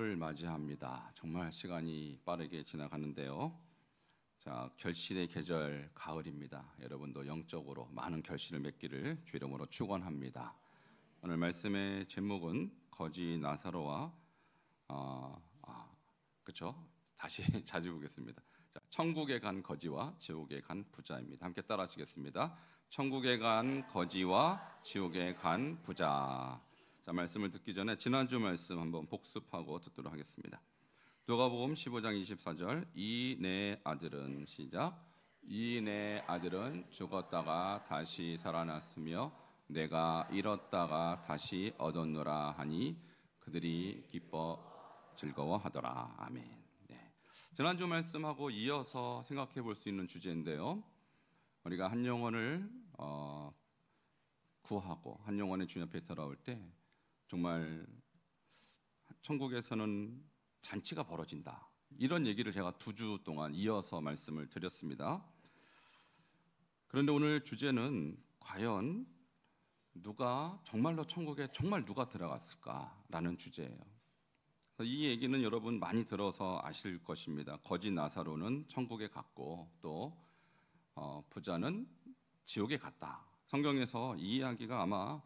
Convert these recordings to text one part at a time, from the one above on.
가을을 맞이합니다. 정말 시간이 빠르게 지나가는데요. 자, 결실의 계절 가을입니다. 여러분도 영적으로 많은 결실을 맺기를 주 이름으로 축원합니다. 오늘 말씀의 제목은 거지 나사로와 그렇죠? 다시 자주 보겠습니다. 자, 천국에 간 거지와 지옥에 간 부자입니다. 함께 따라하시겠습니다. 천국에 간 거지와 지옥에 간 부자. 자, 말씀을 듣기 전에 지난주 말씀 한번 복습하고 듣도록 하겠습니다. 누가복음 15장 24절. 이 내 아들은 시작. 이 내 아들은 죽었다가 다시 살아났으며 내가 잃었다가 다시 얻었노라 하니 그들이 기뻐 즐거워하더라. 아멘. 네. 지난주 말씀하고 이어서 생각해 볼 수 있는 주제인데요. 우리가 한 영혼을 구하고 한 영혼의 주님 앞에 돌아올 때 정말 천국에서는 잔치가 벌어진다. 이런 얘기를 제가 2주 동안 이어서 말씀을 드렸습니다. 그런데 오늘 주제는 과연 누가 정말로 천국에 정말 누가 들어갔을까라는 주제예요. 이 얘기는 여러분 많이 들어서 아실 것입니다. 거지 나사로는 천국에 갔고 또 부자는 지옥에 갔다. 성경에서 이 이야기가 아마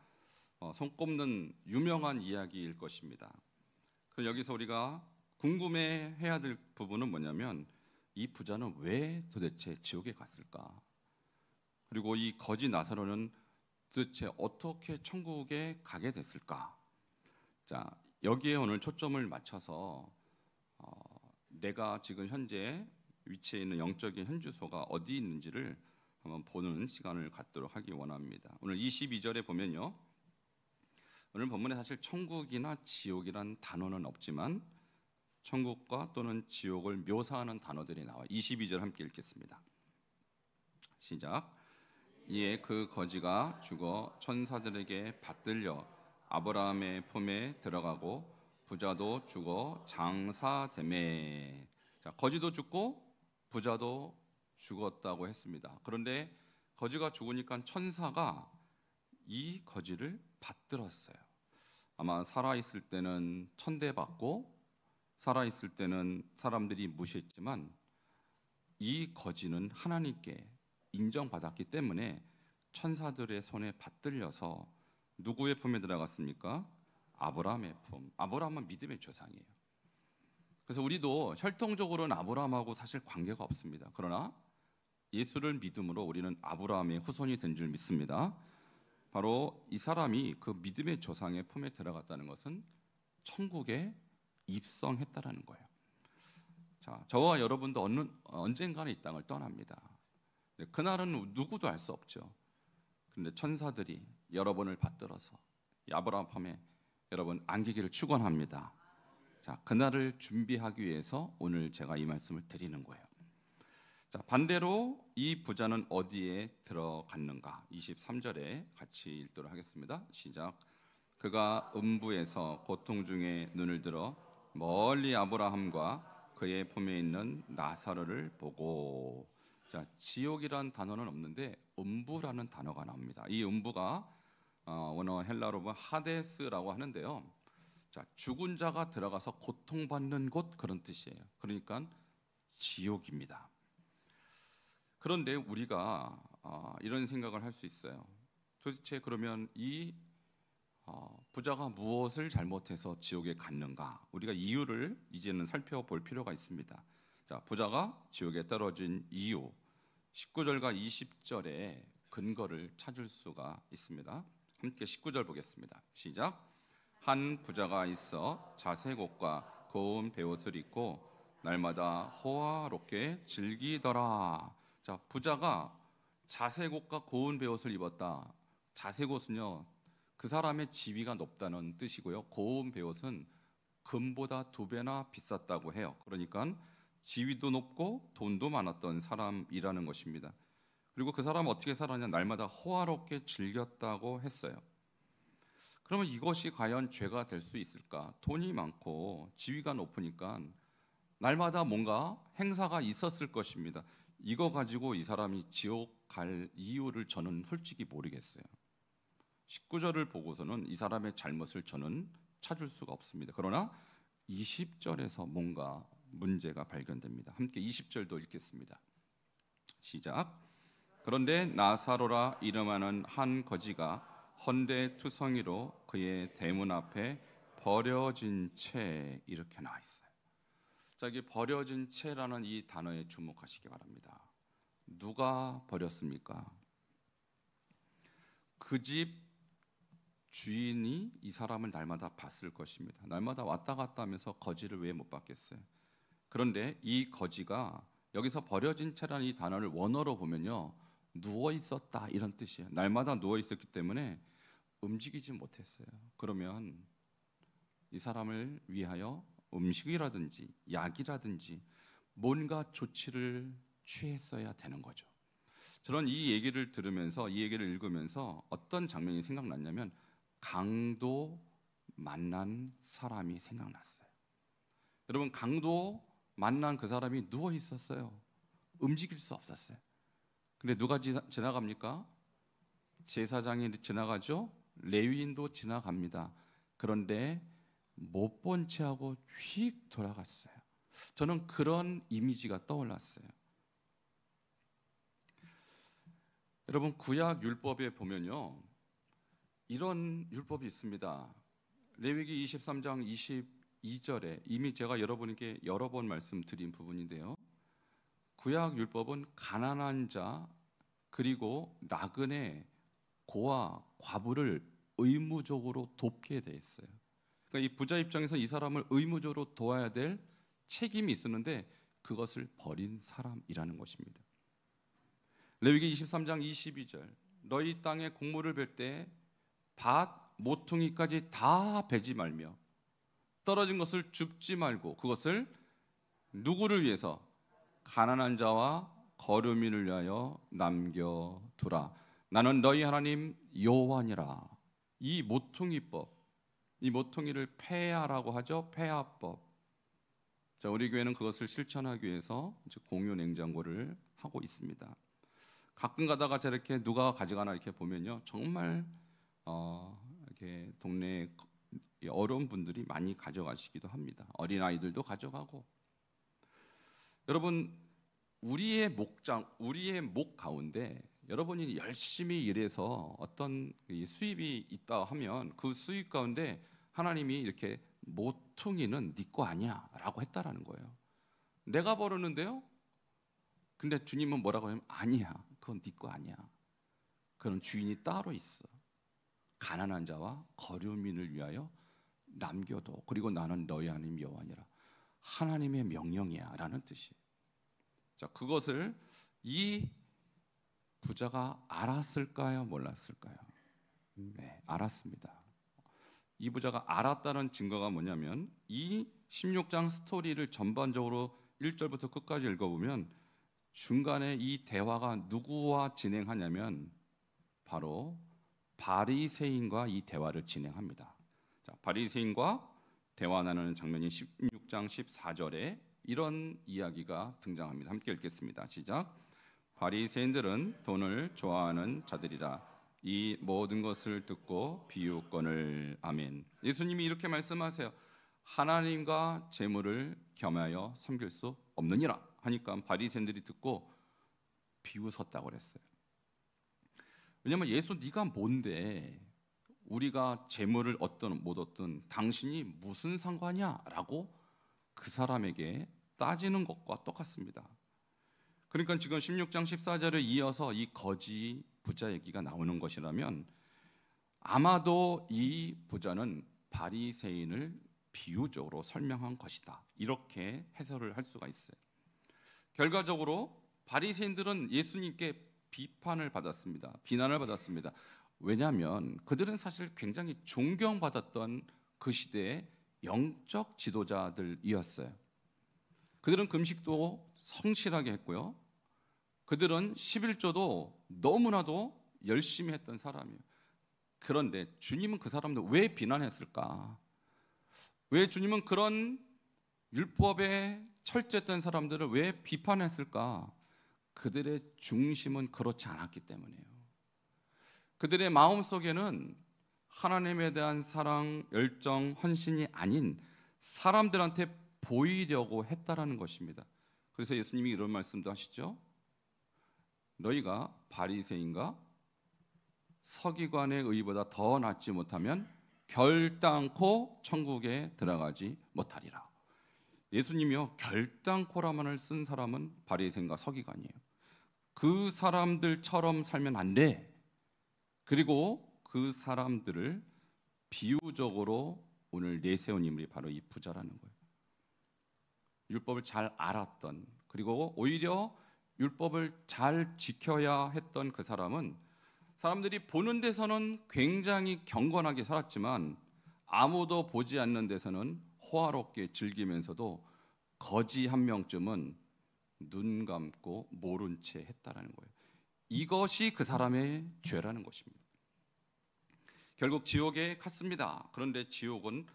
손꼽는 유명한 이야기일 것입니다. 그럼 여기서 우리가 궁금해해야 될 부분은 뭐냐면 이 부자는 왜 도대체 지옥에 갔을까? 그리고 이 거지 나사로는 도대체 어떻게 천국에 가게 됐을까? 자, 여기에 오늘 초점을 맞춰서 내가 지금 현재 위치해 있는 영적인 현주소가 어디 있는지를 한번 보는 시간을 갖도록 하기 원합니다. 오늘 22절에 보면요. 오늘 본문에 사실 천국이나 지옥이란 단어는 없지만 천국과 또는 지옥을 묘사하는 단어들이 나와요. 22절 함께 읽겠습니다. 시작. 이에 그 거지가 죽어 천사들에게 받들려 아브라함의 품에 들어가고 부자도 죽어 장사되매. 자, 거지도 죽고 부자도 죽었다고 했습니다. 그런데 거지가 죽으니까 천사가 이 거지를 받들었어요. 아마 살아있을 때는 천대받고 살아있을 때는 사람들이 무시했지만 이 거지는 하나님께 인정받았기 때문에 천사들의 손에 받들려서 누구의 품에 들어갔습니까? 아브라함의 품. 아브라함은 믿음의 조상이에요. 그래서 우리도 혈통적으로는 아브라함하고 사실 관계가 없습니다. 그러나 예수를 믿음으로 우리는 아브라함의 후손이 된 줄 믿습니다. 바로 이 사람이 그 믿음의 조상의 품에 들어갔다는 것은 천국에 입성했다라는 거예요. 자, 저와 여러분도 언젠가는 이 땅을 떠납니다. 그날은 누구도 알 수 없죠. 그런데 천사들이 여러분을 받들어서 아브라함 품에 여러분 안기기를 축원합니다. 자, 그날을 준비하기 위해서 오늘 제가 이 말씀을 드리는 거예요. 자, 반대로 이 부자는 어디에 들어갔는가? 23절에 같이 읽도록 하겠습니다. 시작. 그가 음부에서 고통 중에 눈을 들어 멀리 아브라함과 그의 품에 있는 나사로를 보고. 자, 지옥이란 단어는 없는데 음부라는 단어가 나옵니다. 이 음부가 원어 헬라로 보면 하데스라고 하는데요. 자, 죽은 자가 들어가서 고통받는 곳, 그런 뜻이에요. 그러니까 지옥입니다. 그런데 우리가 이런 생각을 할 수 있어요. 도대체 그러면 이 부자가 무엇을 잘못해서 지옥에 갔는가? 우리가 이유를 이제는 살펴볼 필요가 있습니다. 자, 부자가 지옥에 떨어진 이유 19절과 20절의 근거를 찾을 수가 있습니다. 함께 19절 보겠습니다. 시작. 한 부자가 있어 자색 옷과 고운 베옷을 입고 날마다 호화롭게 즐기더라. 자, 부자가 자색 옷과 고운 베옷을 입었다. 자색 옷은요, 그 사람의 지위가 높다는 뜻이고요. 고운 베옷은 금보다 2배나 비쌌다고 해요. 그러니까 지위도 높고 돈도 많았던 사람이라는 것입니다. 그리고 그 사람은 어떻게 살았냐? 날마다 호화롭게 즐겼다고 했어요. 그러면 이것이 과연 죄가 될 수 있을까? 돈이 많고 지위가 높으니까 날마다 뭔가 행사가 있었을 것입니다. 이거 가지고 이 사람이 지옥 갈 이유를 저는 솔직히 모르겠어요. 19절을 보고서는 이 사람의 잘못을 저는 찾을 수가 없습니다. 그러나 20절에서 뭔가 문제가 발견됩니다. 함께 20절도 읽겠습니다. 시작. 그런데 나사로라 이름하는 한 거지가 헌데투성이로 그의 대문 앞에 버려진 채, 이렇게 나와 있어요. 자, 여기 버려진 채라는 이 단어에 주목하시기 바랍니다. 누가 버렸습니까? 그 집 주인이 이 사람을 날마다 봤을 것입니다. 날마다 왔다 갔다 하면서 거지를 왜 못 봤겠어요? 그런데 이 거지가 여기서 버려진 채라는 이 단어를 원어로 보면요, 누워 있었다 이런 뜻이에요. 날마다 누워 있었기 때문에 움직이지 못했어요. 그러면 이 사람을 위하여 음식이라든지 약이라든지 뭔가 조치를 취했어야 되는 거죠. 저는 이 얘기를 들으면서, 이 얘기를 읽으면서 어떤 장면이 생각났냐면 강도 만난 사람이 생각났어요. 여러분, 강도 만난 그 사람이 누워 있었어요. 움직일 수 없었어요. 근데 누가 지나갑니까? 제사장이 지나가죠. 레위인도 지나갑니다. 그런데 못 본 채하고 휙 돌아갔어요. 저는 그런 이미지가 떠올랐어요. 여러분, 구약 율법에 보면요, 이런 율법이 있습니다. 레위기 23장 22절에 이미 제가 여러분에게 여러 번 말씀드린 부분인데요, 구약 율법은 가난한 자 그리고 나그네, 고아, 과부를 의무적으로 돕게 돼 있어요. 그러니까 이 부자 입장에서 이 사람을 의무적으로 도와야 될 책임이 있었는데 그것을 버린 사람이라는 것입니다. 레위기 23장 22절, 너희 땅에 곡물을 벨 때 밭, 모퉁이까지 다 베지 말며 떨어진 것을 줍지 말고 그것을 누구를 위해서? 가난한 자와 거류민을 위하여 남겨두라. 나는 너희 하나님 여호와니라. 이 모퉁이법, 이 모퉁이를 폐하라고 하죠. 폐하법. 자, 우리 교회는 그것을 실천하기 위해서 공유 냉장고를 하고 있습니다. 가끔 가다가 저렇게 누가 가져가나 이렇게 보면요, 정말 이렇게 동네 어려운 분들이 많이 가져가시기도 합니다. 어린 아이들도 가져가고. 여러분, 우리의 목 가운데 여러분이 열심히 일해서 어떤 수입이 있다 하면 그 수입 가운데 하나님이 이렇게 모퉁이는 네 거 아니야 라고 했다라는 거예요. 내가 벌었는데요? 근데 주님은 뭐라고 하냐면 아니야, 그건 네 거 아니야. 그런 주인이 따로 있어. 가난한 자와 거류민을 위하여 남겨둬. 그리고 나는 너희 하나님 여호와니라. 하나님의 명령이야 라는 뜻이에요. 자, 그것을 이 부자가 알았을까요? 몰랐을까요? 네, 알았습니다. 이 부자가 알았다는 증거가 뭐냐면 이 16장 스토리를 전반적으로 1절부터 끝까지 읽어보면 중간에 이 대화가 누구와 진행하냐면 바로 바리새인과 이 대화를 진행합니다. 자, 바리새인과 대화 나누는 장면이 16장 14절에 이런 이야기가 등장합니다. 함께 읽겠습니다. 시작. 바리새인들은 돈을 좋아하는 자들이라 이 모든 것을 듣고 비웃거늘. 아멘. 예수님이 이렇게 말씀하세요. 하나님과 재물을 겸하여 섬길 수 없느니라 하니까 바리새인들이 듣고 비웃었다고 그랬어요. 왜냐하면 예수, 네가 뭔데 우리가 재물을 얻든 못 얻든 당신이 무슨 상관이야? 라고 그 사람에게 따지는 것과 똑같습니다. 그러니까 지금 16장 14절에 이어서 이 거지 부자 얘기가 나오는 것이라면 아마도 이 부자는 바리새인을 비유적으로 설명한 것이다, 이렇게 해설을 할 수가 있어요. 결과적으로 바리새인들은 예수님께 비판을 받았습니다. 비난을 받았습니다. 왜냐하면 그들은 사실 굉장히 존경받았던 그 시대의 영적 지도자들이었어요. 그들은 금식도 성실하게 했고요, 그들은 11조도 너무나도 열심히 했던 사람이에요. 그런데 주님은 그 사람들 왜 비난했을까? 왜 주님은 그런 율법에 철저했던 사람들을 왜 비판했을까? 그들의 중심은 그렇지 않았기 때문이에요. 그들의 마음속에는 하나님에 대한 사랑, 열정, 헌신이 아닌 사람들한테 보이려고 했다라는 것입니다. 그래서 예수님이 이런 말씀도 하시죠. 너희가 바리새인과 서기관의 의보다 더 낫지 못하면 결단코 천국에 들어가지 못하리라. 예수님이요, 결단코라만을 쓴 사람은 바리새인과 서기관이에요. 그 사람들처럼 살면 안 돼. 그리고 그 사람들을 비유적으로 오늘 내세운 인물이 바로 이 부자라는 거예요. 율법을 잘 알았던, 그리고 오히려 율법을 잘 지켜야 했던 그 사람은 사람들이 보는 데서는 굉장히 경건하게 살았지만 아무도 보지 않는 데서는 호화롭게 즐기면서도 거지 한 명쯤은 눈 감고 모른 채 했다라는 거예요. 이것이 그 사람의 죄라는 것입니다. 결국 지옥에 갔습니다. 그런데 지옥은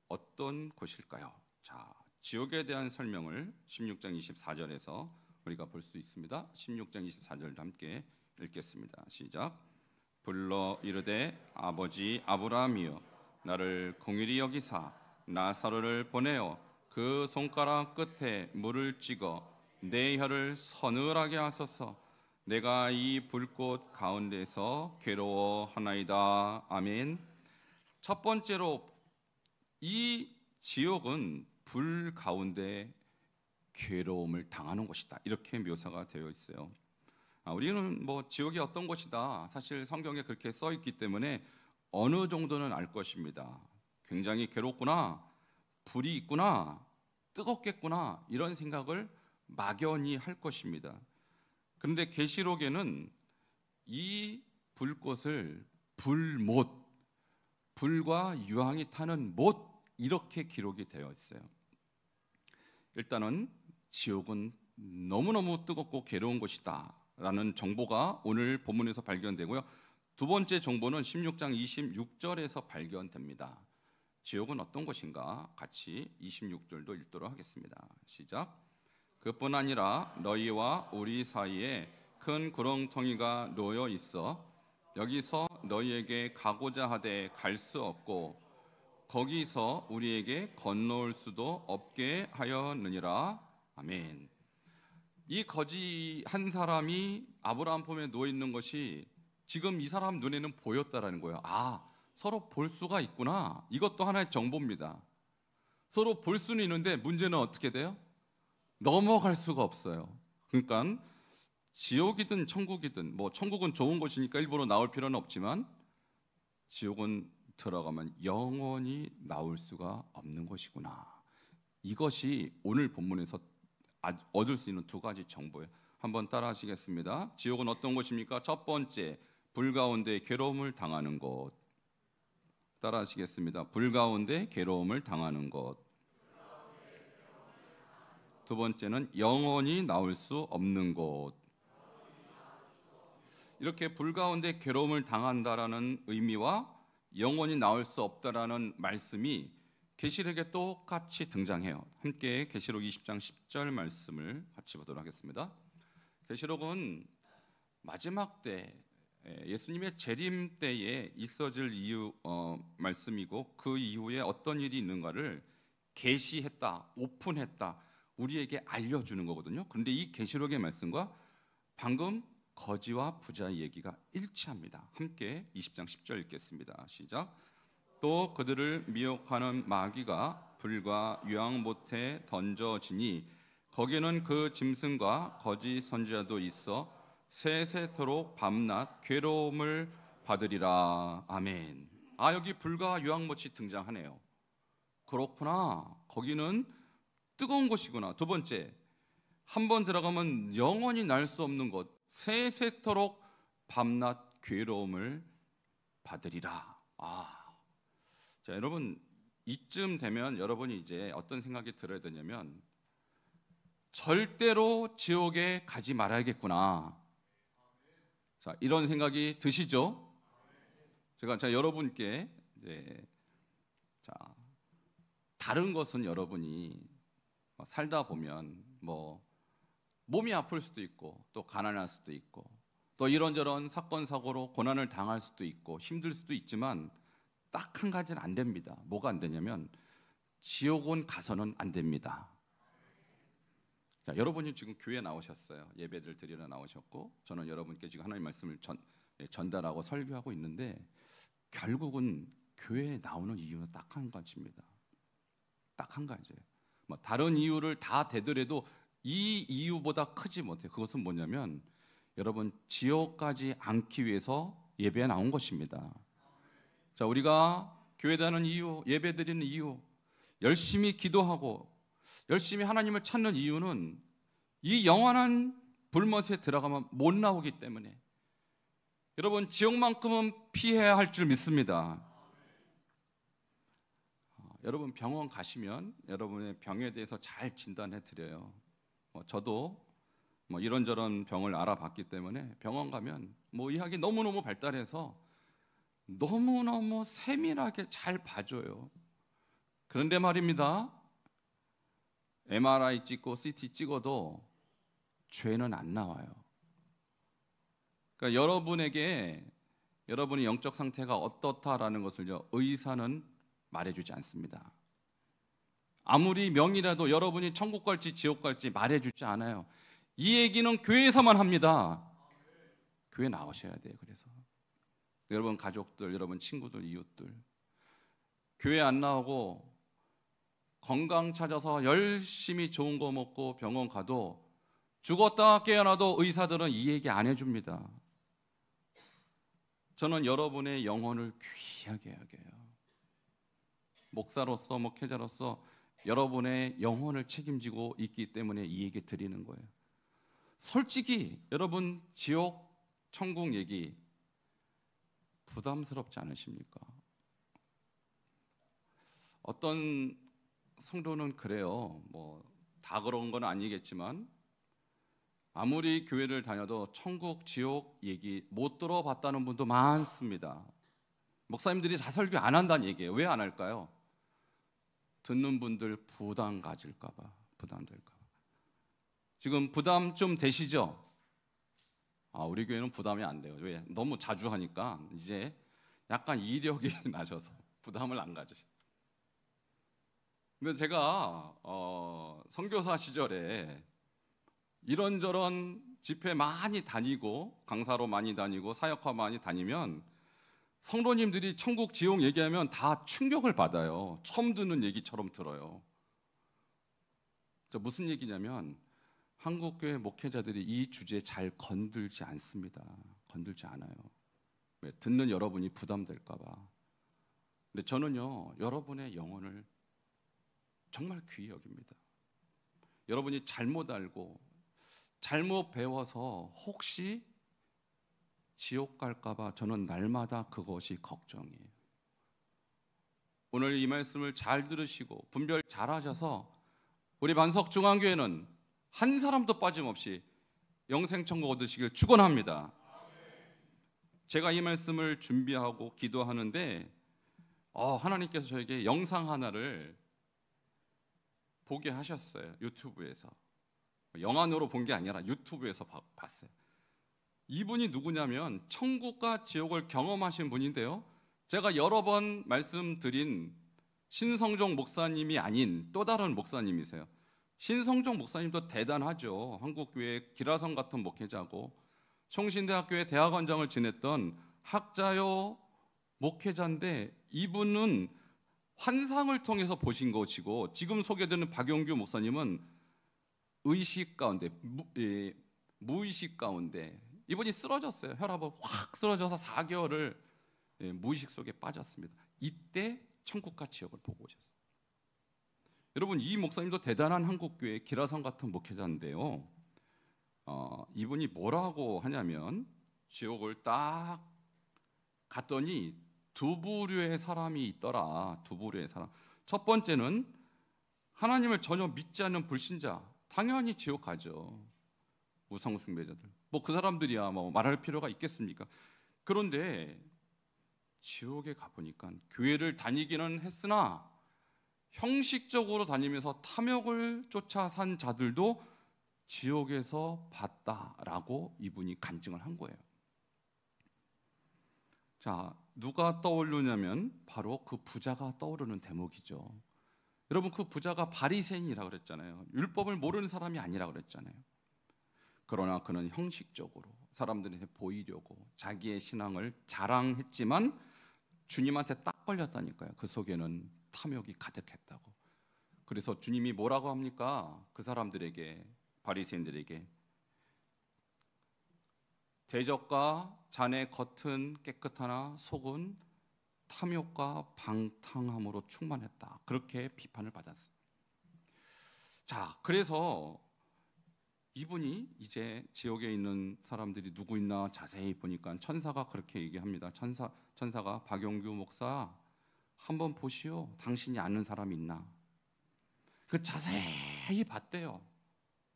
어떤 곳일까요? 자, 지옥에 대한 설명을 16장 24절에서 우리가 볼 수 있습니다. 16장 24절을 함께 읽겠습니다. 시작. 불러 이르되 아버지 아브라함이여 나를 공일히 여기사 나사로를 보내어 그 손가락 끝에 물을 찍어 내 혀를 서늘하게 하소서. 내가 이 불꽃 가운데서 괴로워하나이다. 아멘. 첫 번째로 이 지옥은 불 가운데 괴로움을 당하는 곳이다. 이렇게 묘사가 되어 있어요. 우리는 뭐 지옥이 어떤 곳이다, 사실 성경에 그렇게 써 있기 때문에 어느 정도는 알 것입니다. 굉장히 괴롭구나, 불이 있구나, 뜨겁겠구나, 이런 생각을 막연히 할 것입니다. 그런데 계시록에는 이 불꽃을 불못, 불과 유황이 타는 못, 이렇게 기록이 되어 있어요. 일단은 지옥은 너무너무 뜨겁고 괴로운 곳이다 라는 정보가 오늘 본문에서 발견되고요. 두 번째 정보는 16장 26절에서 발견됩니다. 지옥은 어떤 곳인가? 같이 26절도 읽도록 하겠습니다. 시작. 그뿐 아니라 너희와 우리 사이에 큰 구렁텅이가 놓여 있어 여기서 너희에게 가고자 하되 갈 수 없고 거기서 우리에게 건너올 수도 없게 하였느니라. 아멘. 이 거지 한 사람이 아브라함 품에 누워 있는 것이 지금 이 사람 눈에는 보였다라는 거예요. 아, 서로 볼 수가 있구나. 이것도 하나의 정보입니다. 서로 볼 수는 있는데 문제는 어떻게 돼요? 넘어갈 수가 없어요. 그러니까 지옥이든 천국이든, 뭐 천국은 좋은 곳이니까 일부러 나올 필요는 없지만 지옥은 들어가면 영원히 나올 수가 없는 것이구나. 이것이 오늘 본문에서 얻을 수 있는 두 가지 정보예요. 한번 따라 하시겠습니다. 지옥은 어떤 곳입니까? 첫 번째, 불 가운데 괴로움을 당하는 곳. 따라 하시겠습니다. 불 가운데 괴로움을 당하는 곳. 두 번째는 영원히 나올 수 없는 곳. 이렇게 불 가운데 괴로움을 당한다라는 의미와 영원히 나올 수 없다라는 말씀이 계시록에 똑같이 등장해요. 함께 계시록 20장 10절 말씀을 같이 보도록 하겠습니다. 계시록은 마지막 때 예수님의 재림 때에 있어질 말씀이고 그 이후에 어떤 일이 있는가를 계시했다, 오픈했다, 우리에게 알려주는 거거든요. 그런데 이 계시록의 말씀과 방금 거지와 부자의 얘기가 일치합니다. 함께 20장 10절 읽겠습니다. 시작. 또 그들을 미혹하는 마귀가 불과 유황못에 던져지니 거기에는 그 짐승과 거짓 선지자도 있어 세세토록 밤낮 괴로움을 받으리라. 아멘. 여기 불과 유황못이 등장하네요. 그렇구나. 거기는 뜨거운 곳이구나. 두 번째, 한번 들어가면 영원히 날 수 없는 곳, 세세토록 밤낮 괴로움을 받으리라. 자, 여러분, 이쯤 되면 여러분이 이제 어떤 생각이 들어야 되냐면 절대로 지옥에 가지 말아야겠구나. 자, 이런 생각이 드시죠? 제가 여러분께 다른 것은 여러분이 살다 보면 뭐 몸이 아플 수도 있고 또 가난할 수도 있고 또 이런저런 사건 사고로 고난을 당할 수도 있고 힘들 수도 있지만 딱 한 가지는 안 됩니다. 뭐가 안 되냐면 지옥은 가서는 안 됩니다. 자, 여러분이 지금 교회 나오셨어요. 예배를 드리러 나오셨고, 저는 여러분께 지금 하나님의 말씀을 전달하고 설교하고 있는데, 결국은 교회에 나오는 이유는 딱 한 가지입니다. 딱 한 가지예요. 뭐 다른 이유를 다 대더라도 이 이유보다 크지 못해요. 그것은 뭐냐면, 여러분, 지옥 가지 않기 위해서 예배에 나온 것입니다. 자, 우리가 교회 다니는 이유, 예배 드리는 이유, 열심히 기도하고 열심히 하나님을 찾는 이유는 이 영원한 불못에 들어가면 못 나오기 때문에, 여러분, 지옥만큼은 피해야 할 줄 믿습니다. 여러분, 병원 가시면 여러분의 병에 대해서 잘 진단해 드려요. 저도 이런저런 병을 알아봤기 때문에 병원 가면 의학이 너무너무 발달해서 너무너무 세밀하게 잘 봐줘요. 그런데 말입니다, MRI 찍고 CT 찍어도 죄는 안 나와요. 그러니까 여러분에게 여러분의 영적 상태가 어떻다라는 것을 의사는 말해주지 않습니다. 아무리 명이라도 여러분이 천국 갈지 지옥 갈지 말해주지 않아요. 이 얘기는 교회에서만 합니다. 교회 나오셔야 돼요. 그래서 여러분 가족들, 여러분 친구들, 이웃들, 교회 안 나오고 건강 찾아서 열심히 좋은 거 먹고 병원 가도 죽었다 깨어나도 의사들은 이 얘기 안 해줍니다. 저는 여러분의 영혼을 귀하게 여겨요. 목사로서, 목회자로서 여러분의 영혼을 책임지고 있기 때문에 이 얘기 드리는 거예요. 솔직히 여러분, 지옥, 천국 얘기 부담스럽지 않으십니까? 어떤 성도는 그래요. 다 그런 건 아니겠지만 아무리 교회를 다녀도 천국, 지옥 얘기 못 들어봤다는 분도 많습니다. 목사님들이 다 설교 안 한다는 얘기예요. 왜 안 할까요? 듣는 분들 부담 가질까 봐, 부담될까 봐. 지금 부담 좀 되시죠? 우리 교회는 부담이 안 돼요. 왜? 너무 자주 하니까 이제 약간 이력이 나셔서 부담을 안 가지셔요. 근데 제가 선교사 시절에 이런저런 집회 많이 다니고 강사로 많이 다니고 사역화 많이 다니면 성도님들이 천국 지옥 얘기하면 다 충격을 받아요. 처음 듣는 얘기처럼 들어요. 무슨 얘기냐면 한국교회 목회자들이 이 주제에 잘 건들지 않습니다. 건들지 않아요. 왜? 듣는 여러분이 부담될까 봐. 근데 저는요, 여러분의 영혼을 정말 귀히 여깁니다. 여러분이 잘못 알고 잘못 배워서 혹시 지옥 갈까 봐 저는 날마다 그것이 걱정이에요. 오늘 이 말씀을 잘 들으시고 분별 잘 하셔서 우리 만석중앙교회는 한 사람도 빠짐없이 영생천국 얻으시길 축원합니다. 제가 이 말씀을 준비하고 기도하는데 하나님께서 저에게 영상 하나를 보게 하셨어요. 유튜브에서. 영안으로 본 게 아니라 유튜브에서 봤어요. 이분이 누구냐면 천국과 지옥을 경험하신 분인데요, 제가 여러 번 말씀드린 신성종 목사님이 아닌 또 다른 목사님이세요. 신성종 목사님도 대단하죠. 한국교회 기라성 같은 목회자고 총신대학교의 대학원장을 지냈던 학자요 목회자인데, 이분은 환상을 통해서 보신 것이고, 지금 소개되는 박용규 목사님은 의식 가운데, 무의식 가운데 이분이 쓰러졌어요. 혈압을 확 쓰러져서 4개월을 무의식 속에 빠졌습니다. 이때 천국과 지옥을 보고 오셨어요. 여러분, 이 목사님도 대단한 한국교회 기라성 같은 목회자인데요, 이분이 뭐라고 하냐면, 지옥을 딱 갔더니 두 부류의 사람이 있더라. 두 부류의 사람. 첫 번째는 하나님을 전혀 믿지 않는 불신자, 당연히 지옥 가죠. 우상숭배자들. 그 사람들이야 말할 필요가 있겠습니까? 그런데 지옥에 가보니까 교회를 다니기는 했으나 형식적으로 다니면서 탐욕을 쫓아 산 자들도 지옥에서 봤다라고 이분이 간증을 한 거예요. 자, 누가 떠오르냐면 바로 그 부자가 떠오르는 대목이죠. 여러분, 그 부자가 바리새인이라고 그랬잖아요. 율법을 모르는 사람이 아니라고 그랬잖아요. 그러나 그는 형식적으로 사람들한테 보이려고 자기의 신앙을 자랑했지만 주님한테 딱 걸렸다니까요. 그 속에는 탐욕이 가득했다고. 그래서 주님이 뭐라고 합니까? 그 사람들에게, 바리새인들에게, 대적과 자네 겉은 깨끗하나 속은 탐욕과 방탕함으로 충만했다. 그렇게 비판을 받았어요. 자, 그래서 이분이 이제 지옥에 있는 사람들이 누구 있나 자세히 보니까 천사가 그렇게 얘기합니다. 천사가 박용규 목사, 한번 보시오. 당신이 아는 사람이 있나? 그 자세히 봤대요.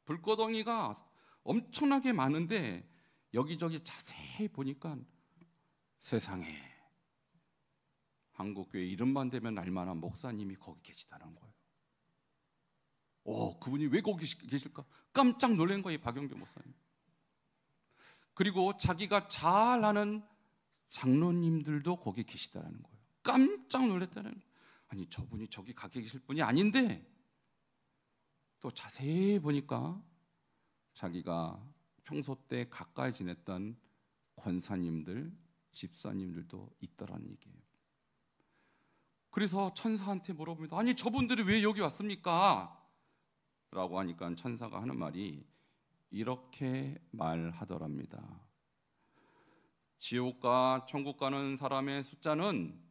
불구덩이가 엄청나게 많은데 여기저기 자세히 보니까 세상에, 한국교회 이름만 대면 알만한 목사님이 거기 계시다는 거예요. 그분이 왜 거기 계실까? 깜짝 놀란 거예요, 박영규 목사님. 그리고 자기가 잘 아는 장로님들도 거기 계시다는 거예요. 깜짝 놀랐다는 거예요. 아니, 저분이 저기 가 계실 분이 아닌데, 또 자세히 보니까 자기가 평소 때 가까이 지냈던 권사님들, 집사님들도 있더라는 얘기예요. 그래서 천사한테 물어봅니다. 아니, 저분들이 왜 여기 왔습니까? 라고 하니까 천사가 하는 말이 이렇게 말하더랍니다. 지옥과 천국 가는 사람의 숫자는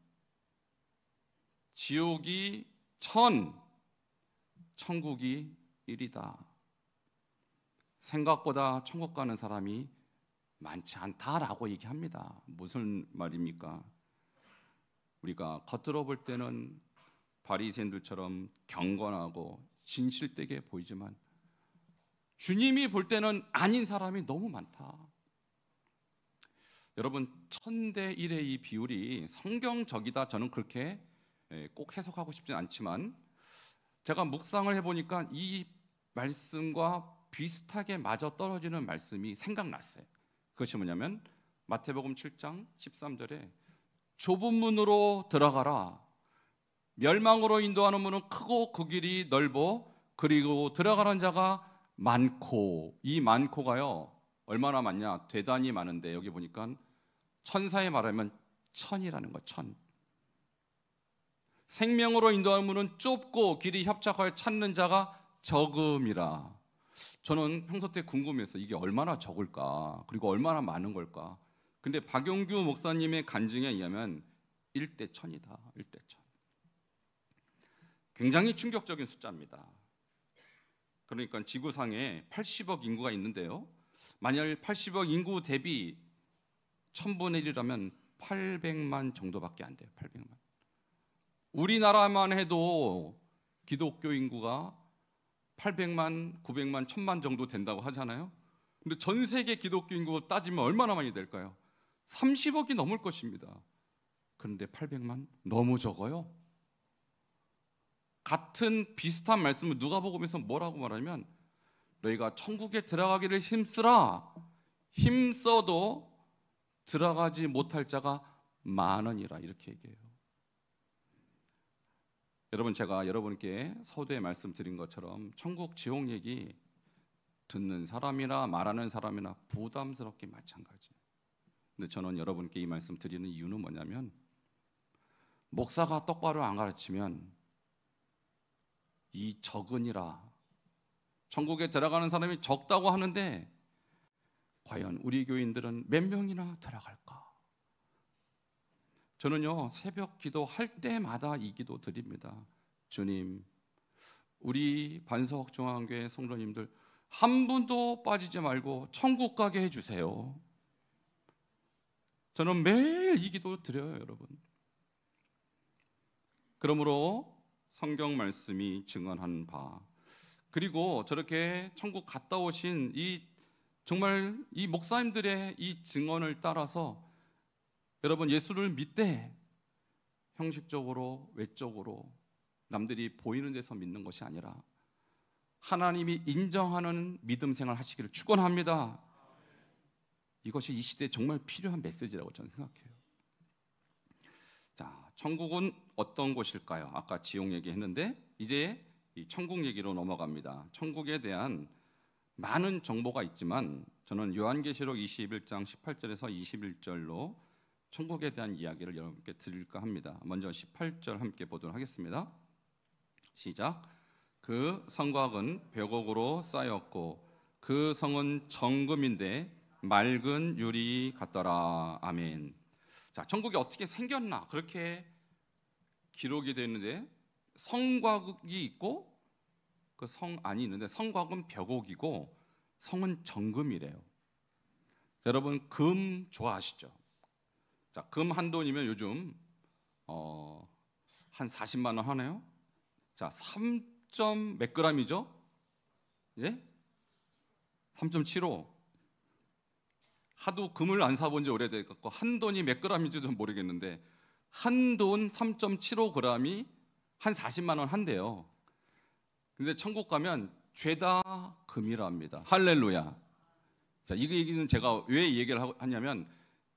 지옥이 1000, 천국이 1이다. 생각보다 천국 가는 사람이 많지 않다라고 얘기합니다. 무슨 말입니까? 우리가 겉으로 볼 때는 바리새인들처럼 경건하고 진실되게 보이지만 주님이 볼 때는 아닌 사람이 너무 많다. 여러분, 1000대 1의 이 비율이 성경적이다, 저는 그렇게 꼭 해석하고 싶진 않지만 제가 묵상을 해보니까 이 말씀과 비슷하게 맞아떨어지는 말씀이 생각났어요. 그것이 뭐냐면 마태복음 7장 13절에 좁은 문으로 들어가라. 멸망으로 인도하는 문은 크고 그 길이 넓어 그리고 들어가는 자가 많고, 이 많고가요 얼마나 많냐? 대단히 많은데 여기 보니까 천사에 말하면 1000이라는 거. 1000. 생명으로 인도하는 문은 좁고 길이 협착하여 찾는 자가 적음이라. 저는 평소 때 궁금했어요. 이게 얼마나 적을까? 그리고 얼마나 많은 걸까? 근데 박용규 목사님의 간증에 의하면 1대 1000이다. 1대 1000. 굉장히 충격적인 숫자입니다. 그러니까 지구상에 80억 인구가 있는데요, 만약 80억 인구 대비 1000분의 1이라면 800만 정도밖에 안 돼요. 800만. 우리나라만 해도 기독교 인구가 800만, 900만, 1000만 정도 된다고 하잖아요. 근데 전 세계 기독교 인구 따지면 얼마나 많이 될까요? 30억이 넘을 것입니다. 그런데 800만? 너무 적어요. 같은 비슷한 말씀을 누가복음에서 뭐라고 말하면 너희가 천국에 들어가기를 힘쓰라. 힘써도 들어가지 못할 자가 많으니라, 이렇게 얘기해요. 여러분, 제가 여러분께 서두에 말씀드린 것처럼 천국 지옥 얘기 듣는 사람이나 말하는 사람이나 부담스럽게 마찬가지. 근데 저는 여러분께 이 말씀 드리는 이유는 뭐냐면, 목사가 똑바로 안 가르치면 이 적으니라, 천국에 들어가는 사람이 적다고 하는데 과연 우리 교인들은 몇 명이나 들어갈까? 저는요, 새벽 기도할 때마다 이 기도 드립니다. 주님, 우리 반석중앙교회 성도님들 한 분도 빠지지 말고 천국 가게 해주세요. 저는 매일 이 기도 드려요, 여러분. 그러므로 성경 말씀이 증언한 바, 그리고 저렇게 천국 갔다 오신 정말 이 목사님들의 이 증언을 따라서 여러분, 예수를 믿되 형식적으로, 외적으로 남들이 보이는 데서 믿는 것이 아니라 하나님이 인정하는 믿음 생활 하시기를 축원합니다. 이것이 이 시대에 정말 필요한 메시지라고 저는 생각해요. 자, 천국은 어떤 곳일까요? 아까 지옥 얘기했는데 이제 이 천국 얘기로 넘어갑니다. 천국에 대한 많은 정보가 있지만 저는 요한계시록 21장 18절에서 21절로 천국에 대한 이야기를 여러분께 드릴까 합니다. 먼저 18절 함께 보도록 하겠습니다. 시작. 그 성곽은 벽옥으로 쌓였고 그 성은 정금인데 맑은 유리 같더라. 아멘. 자, 천국이 어떻게 생겼나 그렇게 기록이 되어 있는데 성곽이 있고 그 성 안이 있는데 성곽은 벽옥이고 성은 정금이래요. 여러분 금 좋아하시죠? 자, 금 한 돈이면 요즘 한 40만 원 하네요. 자, 3점 몇 g이죠? 예? 3.75. 하도 금을 안 사본 지 오래돼서 한 돈이 몇 g인지도 모르겠는데 한 돈 3.75g이 한 40만 원 한대요. 근데 천국 가면 죄다 금이랍니다. 할렐루야. 자, 이 얘기는 제가 왜 이 얘기를 하냐면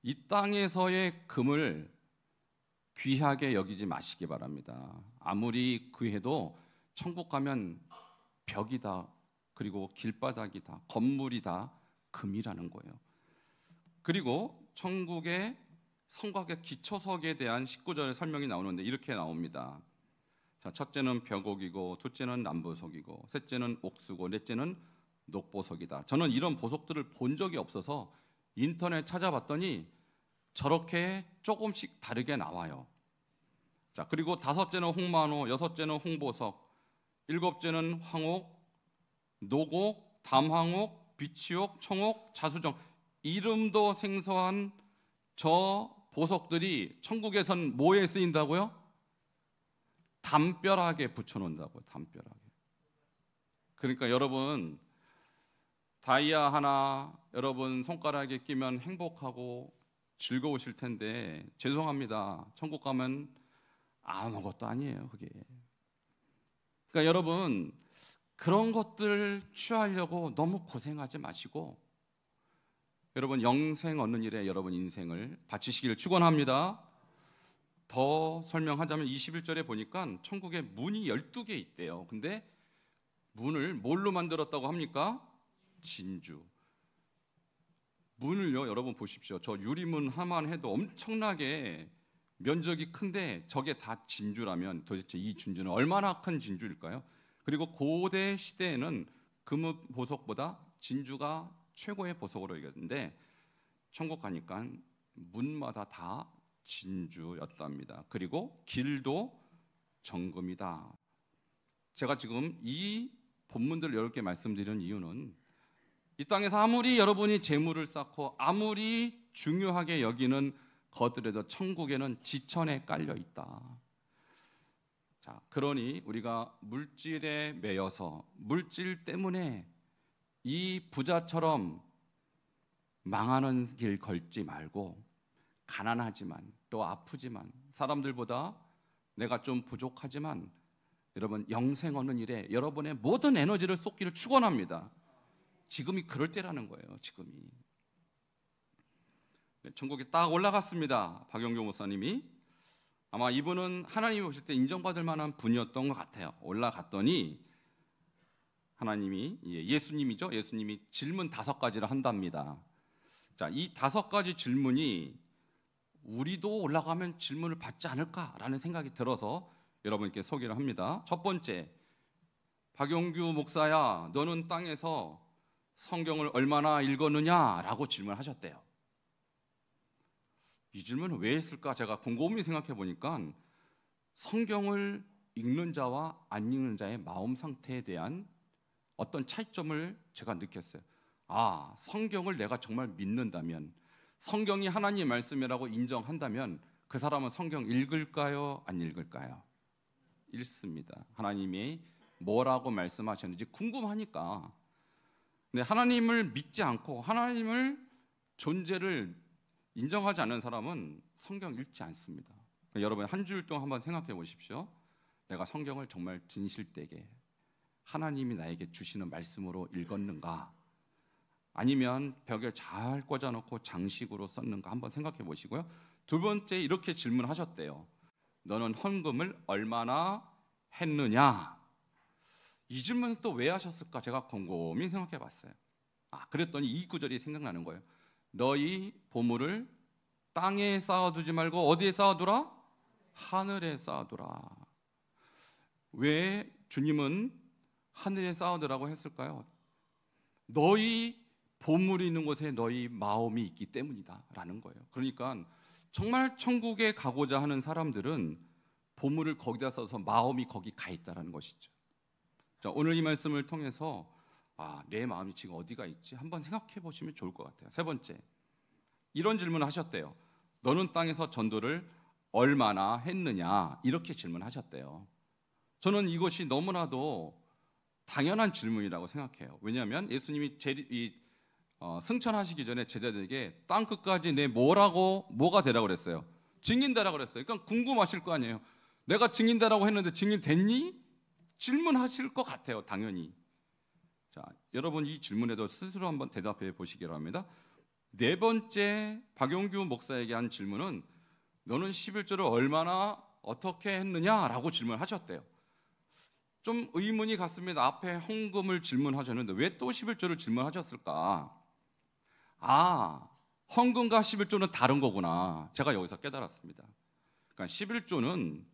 이 땅에서의 금을 귀하게 여기지 마시기 바랍니다. 아무리 귀해도 천국 가면 벽이다, 그리고 길바닥이다, 건물이다 금이라는 거예요. 그리고 천국의 성곽의 기초석에 대한 19절 설명이 나오는데 이렇게 나옵니다. 자, 첫째는 벽옥이고 둘째는 남보석이고 셋째는 옥수고 넷째는 녹보석이다. 저는 이런 보석들을 본 적이 없어서 인터넷 찾아봤더니 저렇게 조금씩 다르게 나와요. 자, 그리고 다섯째는 홍만호, 여섯째는 홍보석, 일곱째는 황옥, 노곡, 담황옥, 비치옥, 청옥, 자수정. 이름도 생소한 저 보석들이 천국에선 뭐에 쓰인다고요? 담벼락에 붙여놓는다고요. 담벼락에. 그러니까 여러분 다이아 하나 여러분 손가락에 끼면 행복하고 즐거우실 텐데 죄송합니다. 천국 가면 아무것도 아니에요. 그게. 그러니까 여러분 그런 것들 취하려고 너무 고생하지 마시고 여러분 영생 얻는 일에 여러분 인생을 바치시기를 축원합니다. 더 설명하자면 21절에 보니까 천국에 문이 12개 있대요. 근데 문을 뭘로 만들었다고 합니까? 진주. 문을요, 여러분 보십시오. 저 유리문 하나만 해도 엄청나게 면적이 큰데 저게 다 진주라면 도대체 이 진주는 얼마나 큰 진주일까요? 그리고 고대 시대에는 금 보석보다 진주가 최고의 보석으로 여겼는데 천국 가니까 문마다 다 진주였답니다. 그리고 길도 정금이다. 제가 지금 이 본문들을 이렇게 말씀드리는 이유는 이 땅에서 아무리 여러분이 재물을 쌓고 아무리 중요하게 여기는 것들에도 천국에는 지천에 깔려 있다. 자, 그러니 우리가 물질에 매여서 물질 때문에 이 부자처럼 망하는 길 걸지 말고 가난하지만 또 아프지만 사람들보다 내가 좀 부족하지만 여러분 영생 얻는 일에 여러분의 모든 에너지를 쏟기를 축원합니다. 지금이 그럴 때라는 거예요. 지금이. 네, 천국에 딱 올라갔습니다. 박영교 목사님이. 아마 이분은 하나님이 보실 때 인정받을 만한 분이었던 것 같아요. 올라갔더니 하나님이 예수님이죠. 예수님이 질문 5가지를 한답니다. 자, 이 5가지 질문이 우리도 올라가면 질문을 받지 않을까라는 생각이 들어서 여러분께 소개를 합니다. 첫 번째, 박용규 목사야, 너는 땅에서 성경을 얼마나 읽었느냐라고 질문하셨대요. 이 질문을 왜 했을까 제가 곰곰이 생각해 보니까 성경을 읽는 자와 안 읽는 자의 마음 상태에 대한 어떤 차이점을 제가 느꼈어요. 아, 성경을 내가 정말 믿는다면, 성경이 하나님의 말씀이라고 인정한다면 그 사람은 성경 읽을까요? 안 읽을까요? 읽습니다. 하나님이 뭐라고 말씀하셨는지 궁금하니까. 근데 하나님을 믿지 않고 하나님을 존재를 인정하지 않는 사람은 성경 읽지 않습니다. 그러니까 여러분 한 주일 동안 한번 생각해 보십시오. 내가 성경을 정말 진실되게 하나님이 나에게 주시는 말씀으로 읽었는가? 아니면 벽에 잘 꽂아놓고 장식으로 썼는가? 한번 생각해 보시고요. 두 번째 이렇게 질문하셨대요. 너는 헌금을 얼마나 했느냐? 이 질문은 또 왜 하셨을까? 제가 곰곰이 생각해 봤어요. 그랬더니 이 구절이 생각나는 거예요. 너희 보물을 땅에 쌓아두지 말고 어디에 쌓아두라? 하늘에 쌓아두라. 왜 주님은 하늘에 쌓아두라고 했을까요? 너희 보물이 있는 곳에 너희 마음이 있기 때문이다 라는 거예요. 그러니까 정말 천국에 가고자 하는 사람들은 보물을 거기다 써서 마음이 거기 가 있다라는 것이죠. 자, 오늘 이 말씀을 통해서 내 마음이 지금 어디가 있지? 한번 생각해 보시면 좋을 것 같아요. 세 번째, 이런 질문을 하셨대요. 너는 땅에서 전도를 얼마나 했느냐? 이렇게 질문하셨대요. 저는 이것이 너무나도 당연한 질문이라고 생각해요. 왜냐하면 예수님이 승천하시기 전에 제자들에게 땅 끝까지 내 뭐가 되라고 그랬어요? 증인되라고 그랬어요. 그러니까 궁금하실 거 아니에요. 내가 증인되라고 했는데 증인됐니? 질문하실 것 같아요. 당연히. 자, 여러분 이 질문에도 스스로 한번 대답해 보시기 바랍니다. 네 번째 박용규 목사에게 한 질문은 너는 11조를 얼마나 어떻게 했느냐라고 질문하셨대요. 좀 의문이 갔습니다. 앞에 헌금을 질문하셨는데 왜 또 11조를 질문하셨을까? 헌금과 11조는 다른 거구나. 제가 여기서 깨달았습니다. 그러니까 11조는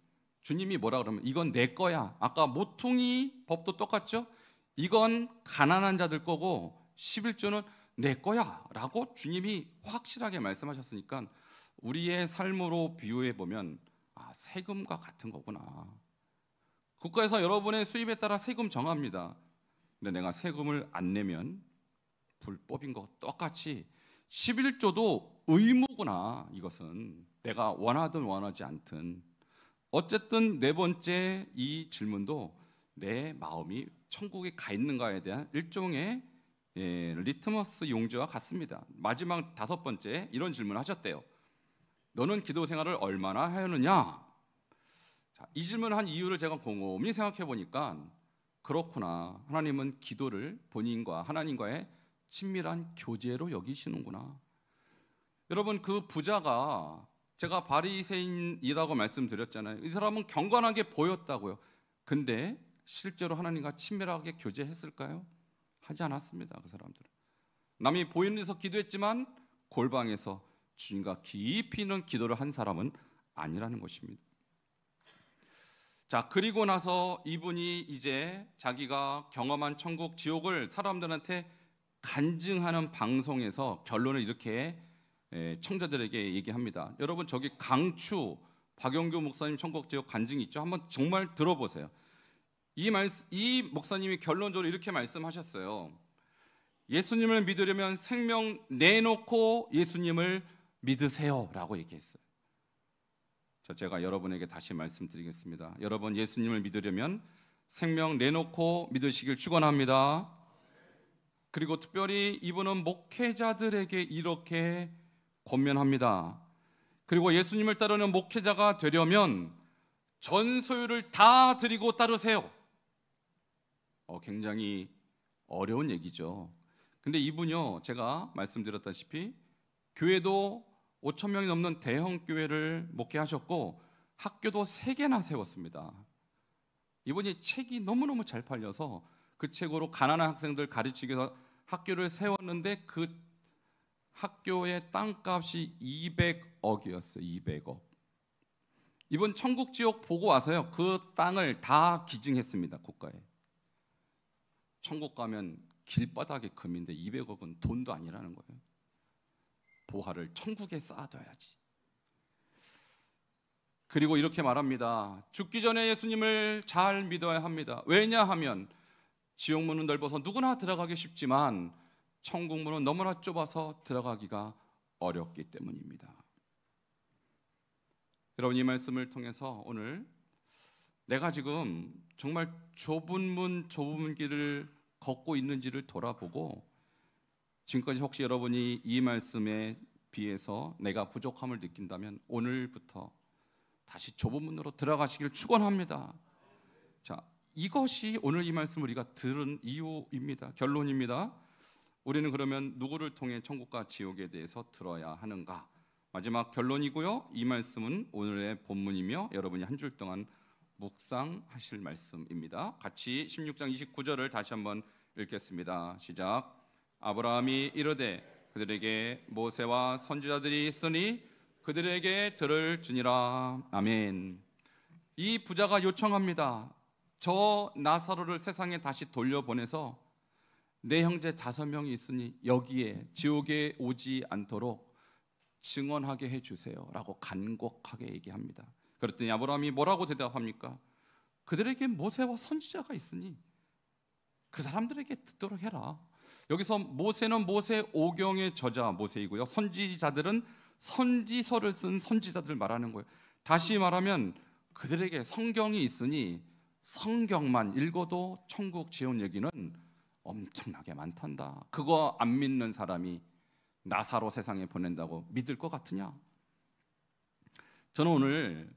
주님이 뭐라 그러면 이건 내 거야. 아까 모퉁이 법도 똑같죠? 이건 가난한 자들 거고 11조는 내 거야 라고 주님이 확실하게 말씀하셨으니까 우리의 삶으로 비유해 보면 세금과 같은 거구나. 국가에서 여러분의 수입에 따라 세금 정합니다. 근데 내가 세금을 안 내면 불법인 것 똑같이 11조도 의무구나. 이것은 내가 원하든 원하지 않든 어쨌든 네 번째 이 질문도 내 마음이 천국에 가 있는가에 대한 일종의 리트머스 용지와 같습니다. 마지막 다섯 번째 이런 질문을 하셨대요. 너는 기도 생활을 얼마나 하였느냐? 자, 이 질문을 한 이유를 제가 곰곰이 생각해 보니까 그렇구나. 하나님은 기도를 본인과 하나님과의 친밀한 교제로 여기시는구나. 여러분 그 부자가 제가 바리새인이라고 말씀드렸잖아요. 이 사람은 경건하게 보였다고요. 근데 실제로 하나님과 친밀하게 교제했을까요? 하지 않았습니다. 그 사람들은 남이 보이는 데서 기도했지만 골방에서 주님과 깊이 있는 기도를 한 사람은 아니라는 것입니다. 자, 그리고 나서 이분이 이제 자기가 경험한 천국 지옥을 사람들한테 간증하는 방송에서 결론을 이렇게 청자들에게 얘기합니다. 여러분 저기 강추 박용규 목사님 천국 지옥 간증 있죠? 한번 정말 들어보세요. 이 목사님이 결론적으로 이렇게 말씀하셨어요. 예수님을 믿으려면 생명 내놓고 예수님을 믿으세요 라고 얘기했어요. 제가 여러분에게 다시 말씀드리겠습니다. 여러분 예수님을 믿으려면 생명 내놓고 믿으시길 축원합니다. 그리고 특별히 이분은 목회자들에게 이렇게 권면합니다. 그리고 예수님을 따르는 목회자가 되려면 전 소유를 다 드리고 따르세요. 굉장히 어려운 얘기죠. 근데 이분요, 제가 말씀드렸다시피 교회도 5천 명이 넘는 대형 교회를 목회하셨고 학교도 3개나 세웠습니다. 이분이 책이 너무너무 잘 팔려서 그 책으로 가난한 학생들 가르치기 위해서 학교를 세웠는데 그 학교의 땅값이 200억이었어요. 200억. 이번 천국 지옥 보고 와서요, 그 땅을 다 기증했습니다. 국가에. 천국 가면 길바닥에 금인데 200억은 돈도 아니라는 거예요. 보화를 천국에 쌓아둬야지. 그리고 이렇게 말합니다. 죽기 전에 예수님을 잘 믿어야 합니다. 왜냐하면 지옥문은 넓어서 누구나 들어가기 쉽지만 천국문은 너무나 좁아서 들어가기가 어렵기 때문입니다. 여러분 이 말씀을 통해서 오늘 내가 지금 정말 좁은 문 좁은 길을 걷고 있는지를 돌아보고 지금까지 혹시 여러분이 이 말씀에 비해서 내가 부족함을 느낀다면 오늘부터 다시 좁은 문으로 들어가시길 축원합니다. 자, 이것이 오늘 이 말씀을 우리가 들은 이유입니다. 결론입니다. 우리는 그러면 누구를 통해 천국과 지옥에 대해서 들어야 하는가? 마지막 결론이고요. 이 말씀은 오늘의 본문이며 여러분이 한 줄 동안 묵상하실 말씀입니다. 같이 16장 29절을 다시 한번 읽겠습니다. 시작. 아브라함이 이르되 그들에게 모세와 선지자들이 있으니 그들에게 들을지니라. 아멘. 이 부자가 요청합니다. 저 나사로를 세상에 다시 돌려보내서 내 형제 5명이 있으니 여기에 지옥에 오지 않도록 증언하게 해주세요 라고 간곡하게 얘기합니다. 그랬더니 아브라함이 뭐라고 대답합니까? 그들에게 모세와 선지자가 있으니 그 사람들에게 듣도록 해라. 여기서 모세는 모세 오경의 저자 모세이고요, 선지자들은 선지서를 쓴 선지자들 말하는 거예요. 다시 말하면 그들에게 성경이 있으니 성경만 읽어도 천국 지원 얘기는 엄청나게 많단다. 그거 안 믿는 사람이 나사로 세상에 보낸다고 믿을 것 같으냐? 저는 오늘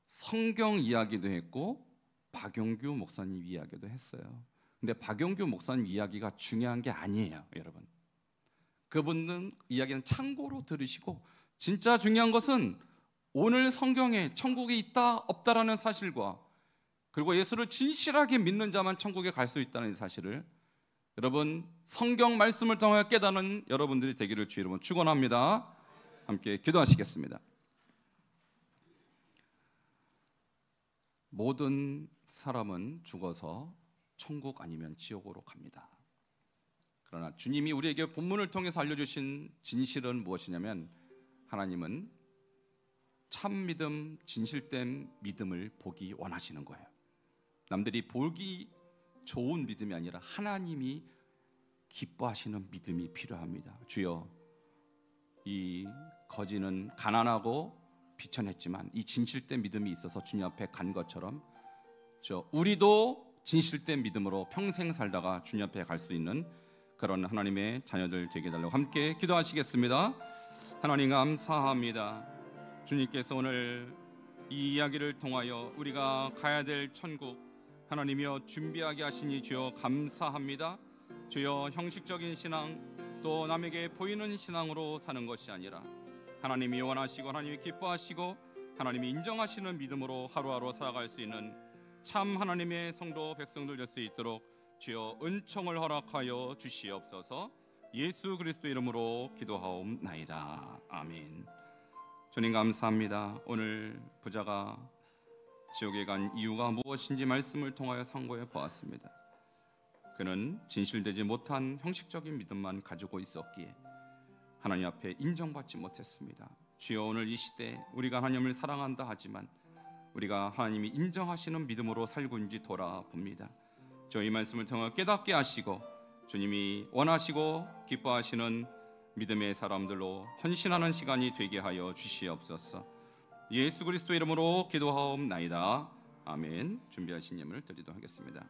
성경 이야기도 했고 박용규 목사님 이야기도 했어요. 근데 박용규 목사님 이야기가 중요한 게 아니에요, 여러분. 그분들 이야기는 참고로 들으시고, 진짜 중요한 것은 오늘 성경에 천국이 있다 없다라는 사실과, 그리고 예수를 진실하게 믿는 자만 천국에 갈 수 있다는 사실을 여러분 성경 말씀을 통해 깨닫는 여러분들이 되기를 주의 이름으로 축원합니다. 함께 기도하시겠습니다. 모든 사람은 죽어서 천국 아니면 지옥으로 갑니다. 그러나 주님이 우리에게 본문을 통해서 알려주신 진실은 무엇이냐면, 하나님은 참 믿음, 진실된 믿음을 보기 원하시는 거예요. 남들이 보기 좋은 믿음이 아니라 하나님이 기뻐하시는 믿음이 필요합니다. 주여, 이 거지는 가난하고 비천했지만 이 진실된 믿음이 있어서 주님 앞에 간 것처럼 우리도 진실된 믿음으로 평생 살다가 주님 앞에 갈 수 있는 그런 하나님의 자녀들 되게 해달라고 함께 기도하시겠습니다. 하나님 감사합니다. 주님께서 오늘 이 이야기를 통하여 우리가 가야 될 천국 하나님이여 준비하게 하시니 주여 감사합니다. 주여, 형식적인 신앙 또 남에게 보이는 신앙으로 사는 것이 아니라 하나님이 원하시고 하나님이 기뻐하시고 하나님이 인정하시는 믿음으로 하루하루 살아갈 수 있는 참 하나님의 성도 백성들 될 수 있도록 주여 은총을 허락하여 주시옵소서. 예수 그리스도 이름으로 기도하옵나이다. 아멘. 주님 감사합니다. 오늘 부자가 지옥에 간 이유가 무엇인지 말씀을 통하여 상고해 보았습니다. 그는 진실되지 못한 형식적인 믿음만 가지고 있었기에 하나님 앞에 인정받지 못했습니다. 주여, 오늘 이 시대 우리가 하나님을 사랑한다 하지만 우리가 하나님이 인정하시는 믿음으로 살고 있는지 돌아봅니다. 저 이 말씀을 통해 깨닫게 하시고 주님이 원하시고 기뻐하시는 믿음의 사람들로 헌신하는 시간이 되게 하여 주시옵소서. 예수 그리스도 이름으로 기도하옵나이다. 아멘. 준비하신 예물을 드리도록 하겠습니다.